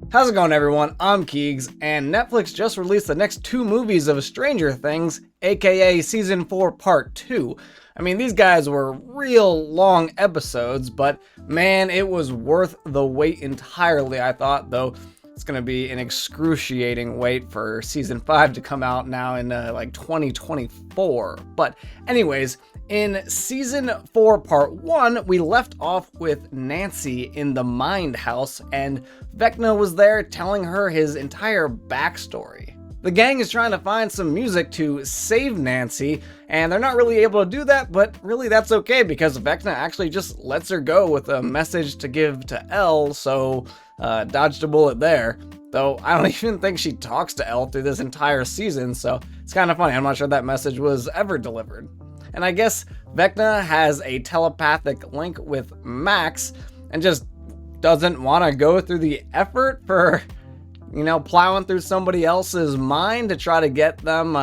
How's it going, everyone? I'm Keegs, and Netflix just released the next 2 movies of Stranger Things, aka Season 4 Part 2. I mean, these guys were real long episodes, but man, it was worth the wait entirely, I thought, though it's going to be an excruciating wait for Season 5 to come out now in 2024. But anyways, in Season 4 Part 1, we left off with Nancy in the Mind House, and Vecna was there telling her his entire backstory. The gang is trying to find some music to save Nancy, and they're not really able to do that, but really that's okay because Vecna actually just lets her go with a message to give to Elle, so dodged a bullet there. Though I don't even think she talks to Elle through this entire season, so it's kind of funny. I'm not sure that message was ever delivered. And I guess Vecna has a telepathic link with Max and just doesn't want to go through the effort for, plowing through somebody else's mind to try to get them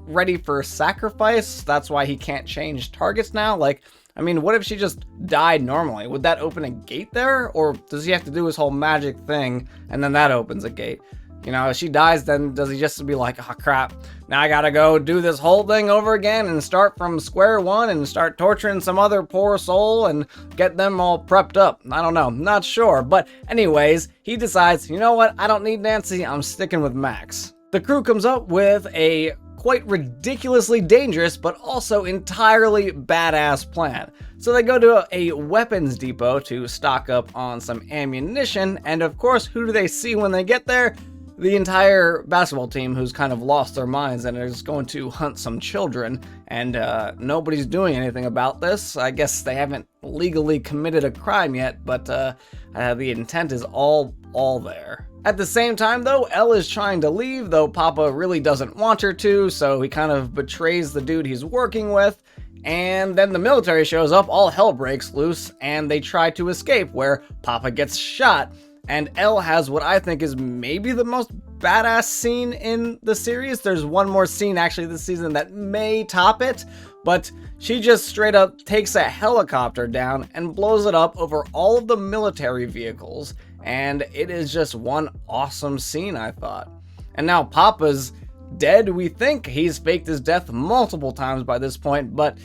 ready for sacrifice. That's why he can't change targets now. What if she just died normally? Would that open a gate there? Or does he have to do his whole magic thing and then that opens a gate? If she dies, then does he just be like, oh crap, now I gotta go do this whole thing over again and start from square one and start torturing some other poor soul and get them all prepped up? I don't know, not sure. But anyways, he decides, you know what, I don't need Nancy, I'm sticking with Max. The crew comes up with a quite ridiculously dangerous but also entirely badass plan. So they go to a weapons depot to stock up on some ammunition, and of course, who do they see when they get there? The entire basketball team who's kind of lost their minds and is going to hunt some children, and nobody's doing anything about this. I guess they haven't legally committed a crime yet, but the intent is all there. At the same time, though, Elle is trying to leave, though Papa really doesn't want her to, so he kind of betrays the dude he's working with. And then the military shows up, all hell breaks loose, and they try to escape, where Papa gets shot. And Elle has what I think is maybe the most badass scene in the series. There's one more scene actually this season that may top it, but she just straight up takes a helicopter down and blows it up over all of the military vehicles. And it is just one awesome scene, I thought. And now Papa's dead, we think. He's faked his death multiple times by this point, but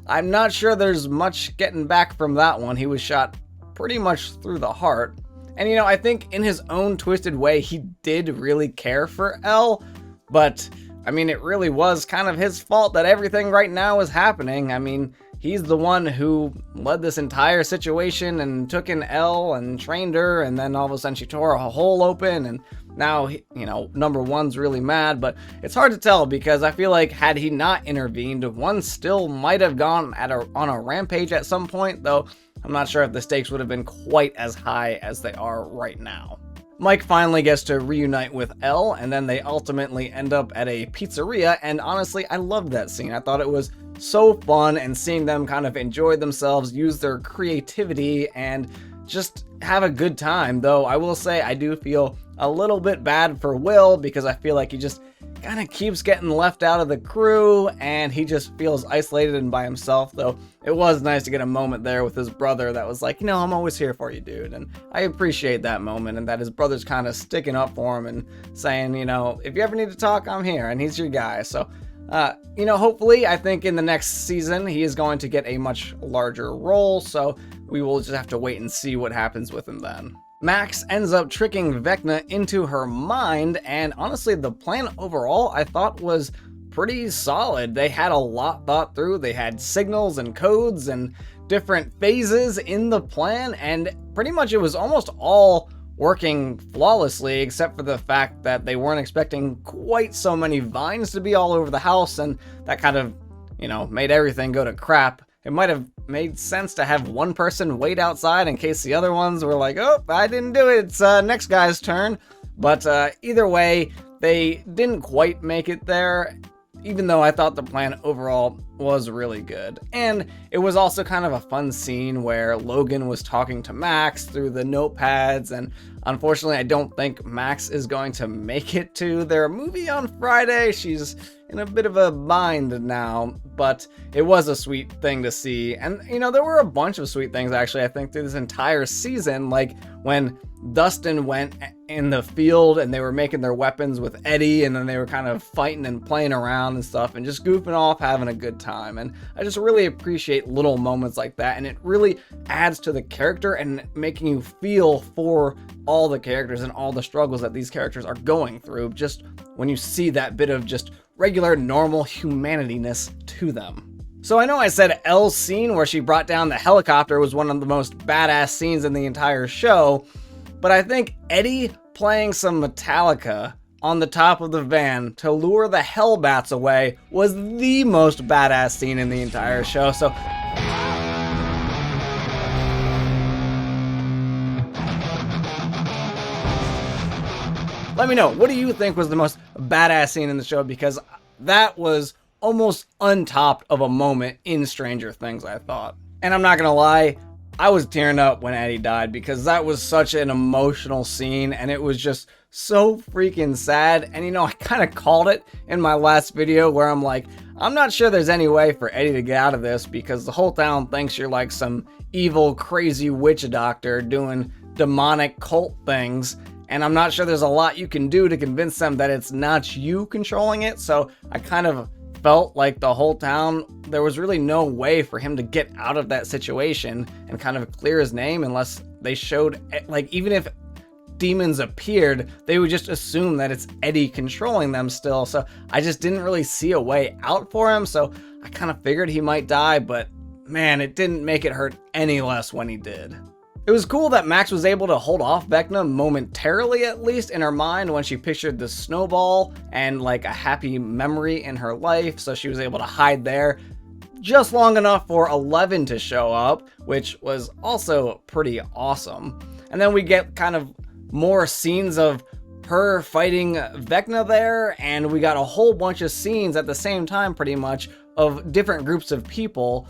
I'm not sure there's much getting back from that one. He was shot pretty much through the heart. And I think in his own twisted way, he did really care for Elle, but it really was kind of his fault that everything right now is happening. He's the one who led this entire situation and took in Elle and trained her, and then all of a sudden she tore a hole open, and now, number one's really mad, but it's hard to tell because I feel like had he not intervened, one still might have gone on a rampage at some point, though I'm not sure if the stakes would have been quite as high as they are right now. Mike finally gets to reunite with Elle, and then they ultimately end up at a pizzeria, and honestly, I loved that scene. I thought it was so fun, and seeing them kind of enjoy themselves, use their creativity, and just have a good time. Though I will say I do feel a little bit bad for Will because I feel like he just kind of keeps getting left out of the crew and he just feels isolated and by himself. Though it was nice to get a moment there with his brother that was like, I'm always here for you, dude. And I appreciate that moment, and that his brother's kind of sticking up for him and saying, if you ever need to talk, I'm here, and he's your guy. So hopefully, I think in the next season, he is going to get a much larger role, so we will just have to wait and see what happens with him then. Max ends up tricking Vecna into her mind, and honestly, the plan overall, I thought was pretty solid. They had a lot thought through. They had signals and codes and different phases in the plan, and pretty much it was almost all working flawlessly, except for the fact that they weren't expecting quite so many vines to be all over the house, and that kind of, made everything go to crap. It might have made sense to have one person wait outside in case the other ones were like, oh, I didn't do it, it's next guy's turn. But either way, they didn't quite make it there, even though I thought the plan overall was really good. And it was also kind of a fun scene where Logan was talking to Max through the notepads, and unfortunately I don't think Max is going to make it to their movie on Friday. She's in a bit of a bind now, but it was a sweet thing to see. And there were a bunch of sweet things actually, I think, through this entire season, like when Dustin went in the field and they were making their weapons with Eddie, and then they were kind of fighting and playing around and stuff and just goofing off, having a good time. And I just really appreciate little moments like that, and it really adds to the character and making you feel for all the characters and all the struggles that these characters are going through, just when you see that bit of just regular normal humanityness to them. So I know I said Elle's scene where she brought down the helicopter was one of the most badass scenes in the entire show, but I think Eddie playing some Metallica on the top of the van to lure the Hellbats away was the most badass scene in the entire show. So let me know, what do you think was the most badass scene in the show? Because that was almost untopped of a moment in Stranger Things, I thought. And I'm not gonna lie, I was tearing up when Eddie died because that was such an emotional scene and it was just so freaking sad. And you know, I kind of called it in my last video where I'm like, I'm not sure there's any way for Eddie to get out of this because the whole town thinks you're like some evil, crazy witch doctor doing demonic cult things. And I'm not sure there's a lot you can do to convince them that it's not you controlling it. So I kind of felt like the whole town, there was really no way for him to get out of that situation and kind of clear his name unless they showed, like, even if demons appeared, they would just assume that it's Eddie controlling them still. So I just didn't really see a way out for him. So I kind of figured he might die, but man, it didn't make it hurt any less when he did. It was cool that Max was able to hold off Vecna momentarily, at least in her mind, when she pictured the snowball and like a happy memory in her life, so she was able to hide there just long enough for 11 to show up, which was also pretty awesome. And then we get kind of more scenes of her fighting Vecna there, and we got a whole bunch of scenes at the same time pretty much of different groups of people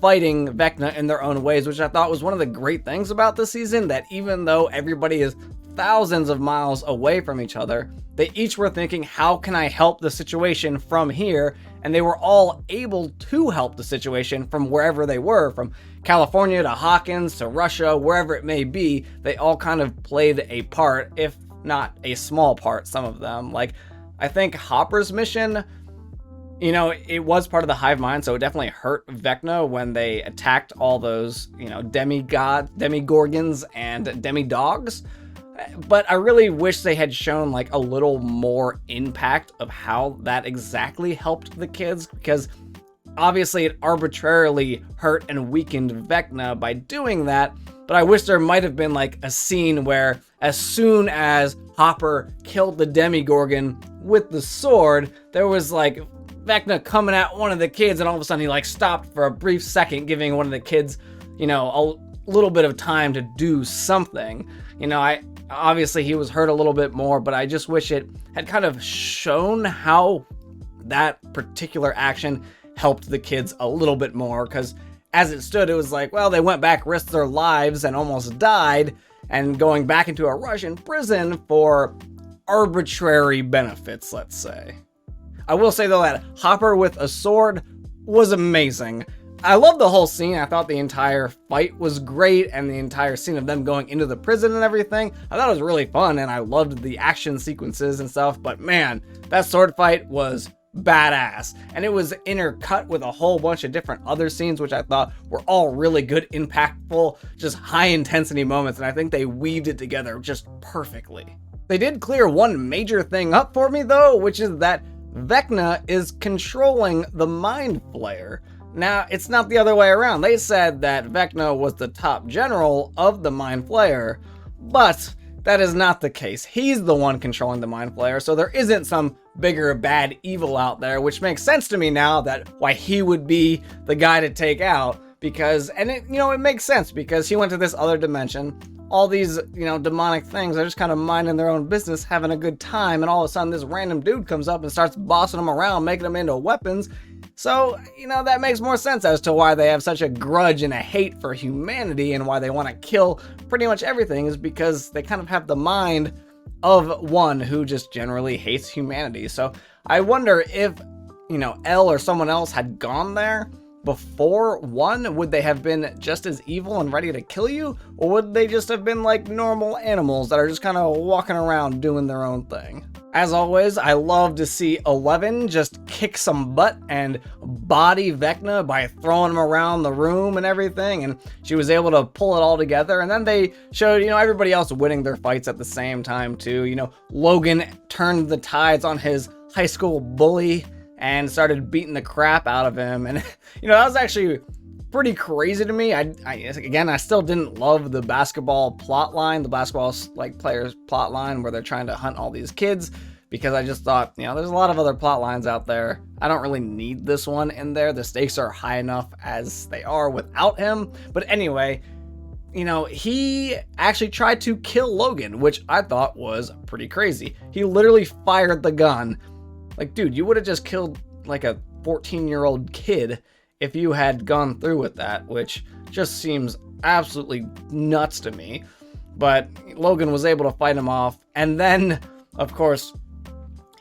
fighting Vecna in their own ways, which I thought was one of the great things about this season, that even though everybody is thousands of miles away from each other, they each were thinking, how can I help the situation from here? And they were all able to help the situation from wherever they were, from California to Hawkins to Russia, wherever it may be. They all kind of played a part, if not a small part, some of them. Like, I think Hopper's mission, you know, it was part of the hive mind, so it definitely hurt Vecna when they attacked all those, you know, demigorgons and demidogs. But I really wish they had shown like a little more impact of how that exactly helped the kids, because obviously it arbitrarily hurt and weakened Vecna by doing that. But I wish there might have been like a scene where as soon as Hopper killed the Demigorgon with the sword, there was like Vecna coming at one of the kids, and all of a sudden he like stopped for a brief second, giving one of the kids, you know, a little bit of time to do something. You know, obviously he was hurt a little bit more, but I just wish it had kind of shown how that particular action helped the kids a little bit more, because as it stood, it was like, well, they went back, risked their lives, and almost died, and going back into a Russian prison for arbitrary benefits, let's say. I will say, though, that Hopper with a sword was amazing. I love the whole scene. I thought the entire fight was great, and the entire scene of them going into the prison and everything, I thought it was really fun, and I loved the action sequences and stuff, but man, that sword fight was badass. And it was intercut with a whole bunch of different other scenes, which I thought were all really good, impactful, just high-intensity moments, and I think they weaved it together just perfectly. They did clear one major thing up for me, though, which is that Vecna is controlling the mind-flayer. Now, it's not the other way around. They said that Vecna was the top general of the mind-flayer, but that is not the case. He's the one controlling the mind-flayer, so there isn't some bigger bad evil out there, which makes sense to me now that why he would be the guy to take out, because, and it, you know, it makes sense because he went to this other dimension. All these, you know, demonic things are just kind of minding their own business, having a good time, and all of a sudden this random dude comes up and starts bossing them around, making them into weapons. So, you know, that makes more sense as to why they have such a grudge and a hate for humanity, and why they want to kill pretty much everything, is because they kind of have the mind of one who just generally hates humanity. So I wonder if, you know, Elle or someone else had gone there, before 1? Would they have been just as evil and ready to kill you? Or would they just have been like normal animals that are just kind of walking around doing their own thing? As always, I love to see 11 just kick some butt and body Vecna by throwing him around the room and everything, and she was able to pull it all together. And then they showed, everybody else winning their fights at the same time too. Logan turned the tides on his high school bully and started beating the crap out of him, and that was actually pretty crazy to me. I still didn't love the basketball plot line, the basketball players plot line where they're trying to hunt all these kids, because I just thought, there's a lot of other plot lines out there. I don't really need this one in there. The stakes are high enough as they are without him. But anyway, he actually tried to kill Logan, which I thought was pretty crazy. He literally fired the gun. Like, dude, you would have just killed like a 14-year-old kid if you had gone through with that, which just seems absolutely nuts to me. But Logan was able to fight him off, and then, of course,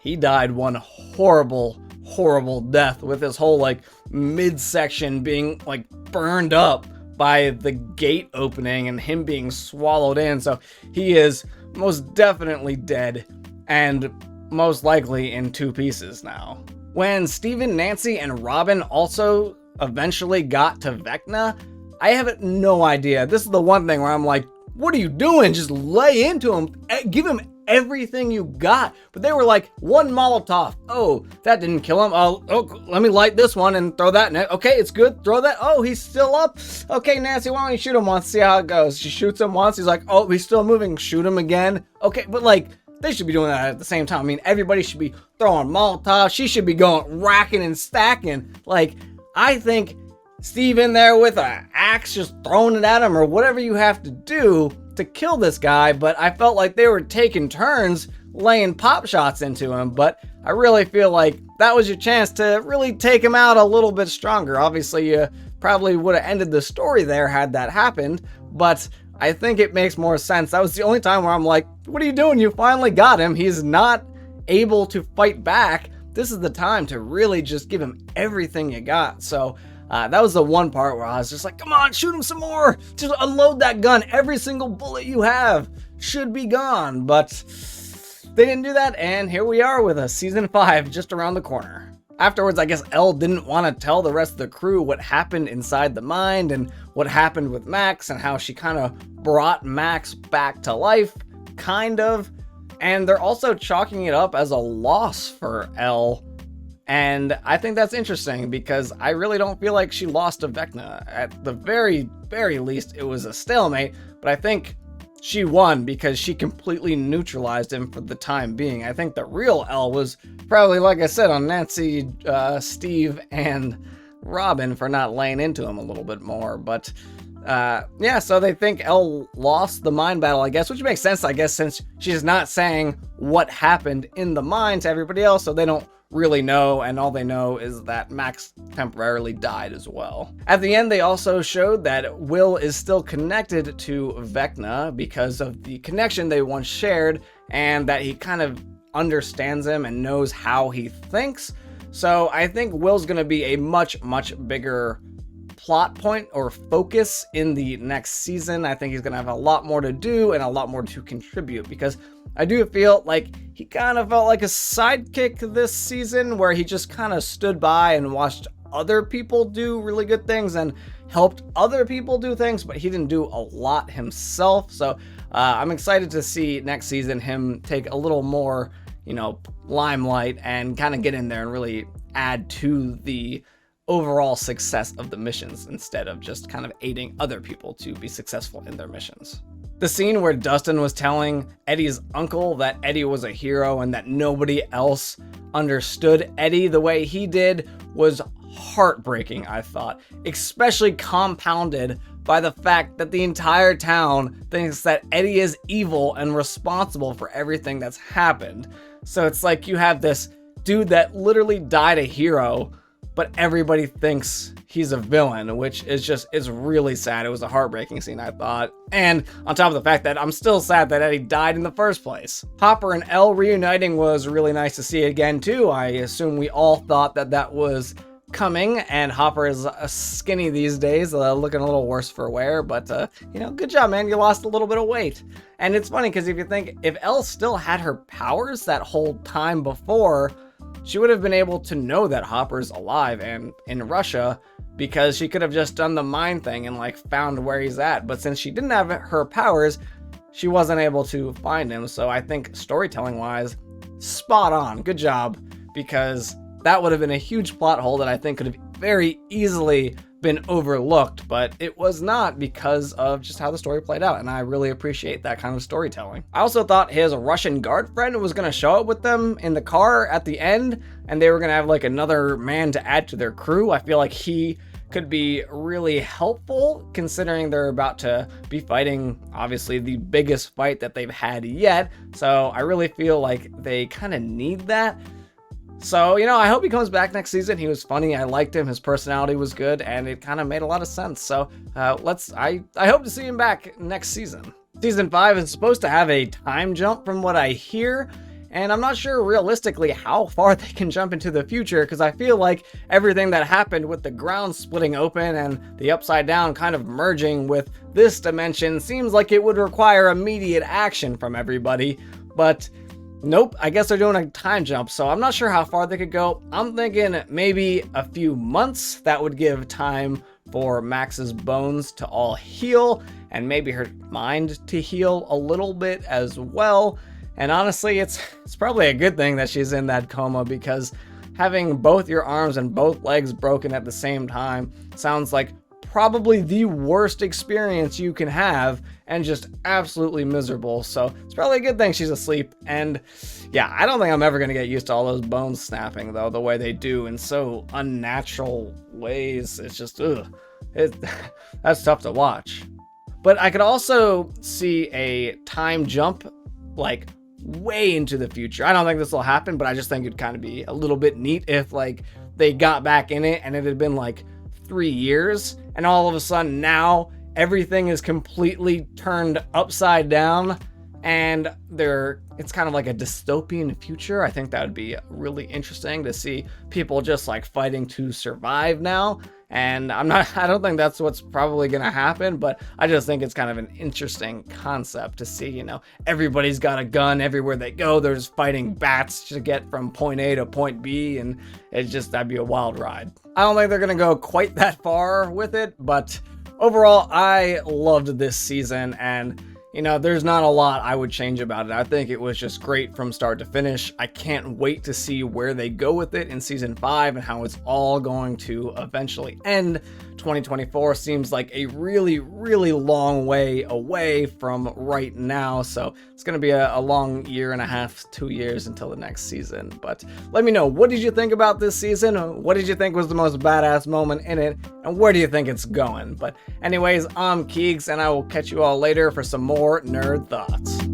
he died one horrible, horrible death with his whole midsection being burned up by the gate opening and him being swallowed in. So he is most definitely dead and most likely in 2 pieces now. When Steven, Nancy, and Robin also eventually got to Vecna, I have no idea. This is the one thing where I'm like, what are you doing? Just lay into him. Give him everything you got. But they were like, 1 Molotov. Oh, that didn't kill him. Oh, let me light this one and throw that in it. Okay, it's good. Throw that. Oh, he's still up. Okay, Nancy, why don't you shoot him once? See how it goes. She shoots him once. He's like, oh, he's still moving. Shoot him again. Okay, but they should be doing that at the same time. I mean, everybody should be throwing Molotovs. She should be going racking and stacking. I think Steve in there with an axe just throwing it at him or whatever you have to do to kill this guy, but I felt like they were taking turns laying pop shots into him. But I really feel like that was your chance to really take him out a little bit stronger. Obviously, you probably would have ended the story there had that happened, but I think it makes more sense. That was the only time where I'm like, what are you doing? You finally got him. He's not able to fight back. This is the time to really just give him everything you got. So that was the one part where I was just like, come on, shoot him some more. Just unload that gun. Every single bullet you have should be gone. But they didn't do that, and here we are with a season 5 just around the corner. Afterwards, I guess Elle didn't want to tell the rest of the crew what happened inside the mind and what happened with Max and how she kind of brought Max back to life, kind of. And they're also chalking it up as a loss for Elle. And I think that's interesting because I really don't feel like she lost to Vecna. At the very, very least, it was a stalemate, but I think she won because she completely neutralized him for the time being. I think the real Elle was probably, like I said, on Nancy, Steve, and Robin for not laying into him a little bit more. But yeah, so they think Elle lost the mind battle, I guess, which makes sense, I guess, since she's not saying what happened in the mind to everybody else, so they don't really know, and all they know is that Max temporarily died as well. At the end, they also showed that Will is still connected to Vecna because of the connection they once shared, and that he kind of understands him and knows how he thinks. So I think Will's going to be a much, much bigger plot point or focus in the next season. I think he's going to have a lot more to do and a lot more to contribute, because I do feel like he kind of felt like a sidekick this season, where he just kind of stood by and watched other people do really good things and helped other people do things, but he didn't do a lot himself. So I'm excited to see next season him take a little more, limelight and kind of get in there and really add to the overall success of the missions, instead of just kind of aiding other people to be successful in their missions. The scene where Dustin was telling Eddie's uncle that Eddie was a hero and that nobody else understood Eddie the way he did was heartbreaking, I thought, especially compounded by the fact that the entire town thinks that Eddie is evil and responsible for everything that's happened. So it's like you have this dude that literally died a hero, but everybody thinks he's a villain, which is really sad. It was a heartbreaking scene, I thought. And on top of the fact that I'm still sad that Eddie died in the first place. Hopper and Elle reuniting was really nice to see again, too. I assume we all thought that that was coming, and Hopper is skinny these days, looking a little worse for wear, but good job, man. You lost a little bit of weight. And it's funny because if you think, if Elle still had her powers that whole time before, she would have been able to know that Hopper's alive and in Russia, because she could have just done the mind thing and like found where he's at. But since she didn't have her powers, she wasn't able to find him. So I think storytelling wise, spot on. Good job, because that would have been a huge plot hole that I think could have very easily been overlooked, but it was not because of just how the story played out, and I really appreciate that kind of storytelling. I also thought his Russian guard friend was going to show up with them in the car at the end, and they were going to have like another man to add to their crew. I feel like he could be really helpful, considering they're about to be fighting, obviously, the biggest fight that they've had yet, so I really feel like they kind of need that. So, I hope he comes back next season. He was funny. I liked him. His personality was good, and it kind of made a lot of sense. So, I hope to see him back next season. Season 5 is supposed to have a time jump from what I hear, and I'm not sure realistically how far they can jump into the future, because I feel like everything that happened with the ground splitting open and the upside down kind of merging with this dimension seems like it would require immediate action from everybody, but nope, I guess they're doing a time jump, so I'm not sure how far they could go. I'm thinking maybe a few months. That would give time for Max's bones to all heal, and maybe her mind to heal a little bit as well. And honestly, it's probably a good thing that she's in that coma, because having both your arms and both legs broken at the same time sounds like probably the worst experience you can have, and just absolutely miserable. So it's probably a good thing she's asleep. And yeah, I don't think I'm ever going to get used to all those bones snapping, though, the way they do in so unnatural ways. It's just, that's tough to watch. But I could also see a time jump, like, way into the future. I don't think this will happen, but I just think it'd kind of be a little bit neat if, like, they got back in it and it had been, like, 3 years, and all of a sudden now everything is completely turned upside down, and it's kind of like a dystopian future. I think that would be really interesting to see people just like fighting to survive now. And I don't think that's what's probably going to happen, but I just think it's kind of an interesting concept to see, everybody's got a gun everywhere they go. They're just fighting bats to get from point A to point B, and that'd be a wild ride. I don't think they're going to go quite that far with it, but overall, I loved this season, and there's not a lot I would change about it. I think it was just great from start to finish. I can't wait to see where they go with it in season 5 and how it's all going to eventually end. 2024 seems like a really, really long way away from right now, so it's going to be a long 1.5 to 2 years until the next season. But let me know, what did you think about this season? What did you think was the most badass moment in it? And where do you think it's going? But anyways, I'm Keegs, and I will catch you all later for some more nerd thoughts.